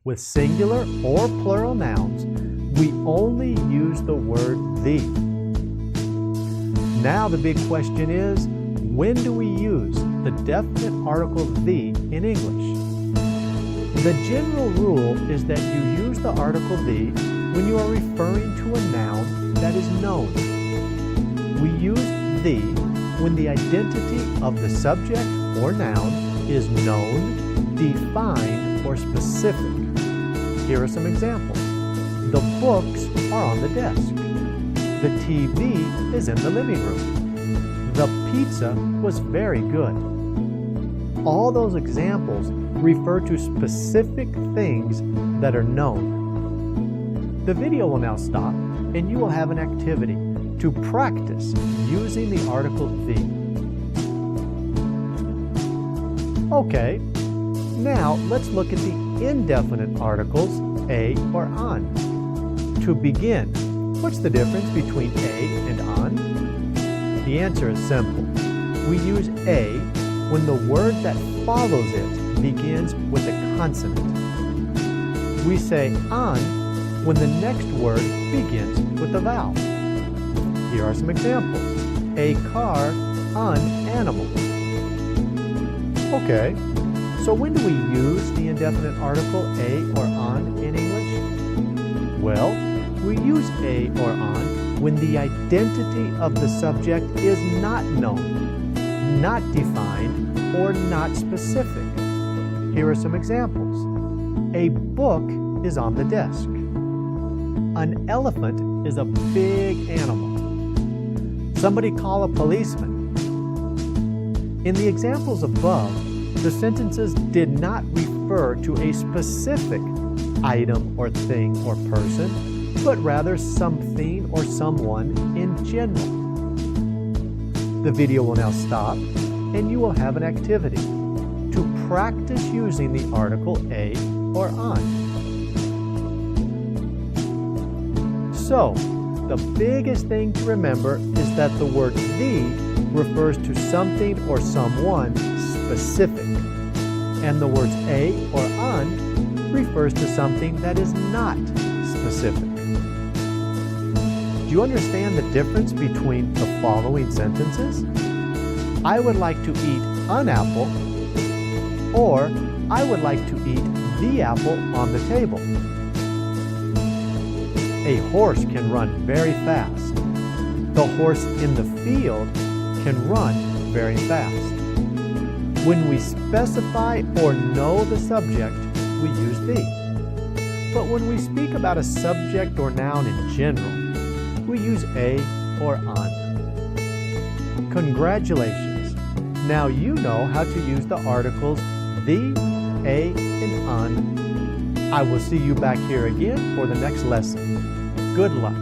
with singular or plural nouns, we only use the word the. Now the big question is, when do we use the definite article the in English? The general rule is that you use the article the when you are referring to a noun that is known. We use the when the identity of the subject or noun is known, defined, or specific. Here are some examples. The books are on the desk. The TV is in the living room. The pizza was very good. All those examples refer to specific things that are known. The video will now stop, and you will have an activity to practice using the article the. Okay, now let's look at the indefinite articles a or on. To begin, what's the difference between a and on? The answer is simple. We use a when the word that follows it begins with a consonant. We say on when the next word begins with a vowel. Here are some examples. A car, an animal. Okay, so when do we use the indefinite article a or on in English? Well, we use a or on when the identity of the subject is not known, not defined, or not specific. Here are some examples. A book is on the desk. An elephant is a big animal. Somebody call a policeman. In the examples above, the sentences did not refer to a specific item or thing or person, but rather something or someone in general. The video will now stop, and you will have an activity to practice using the article a or on. So, the biggest thing to remember is that the word the refers to something or someone specific, and the words a or on refers to something that is not specific. Do you understand the difference between the following sentences? I would like to eat an apple, or I would like to eat the apple on the table. A horse can run very fast. The horse in the field can run very fast. When we specify or know the subject, we use the. But when we speak about a subject or noun in general, we use a or on. Congratulations! Now you know how to use the articles the, a, and on. I will see you back here again for the next lesson. Good luck!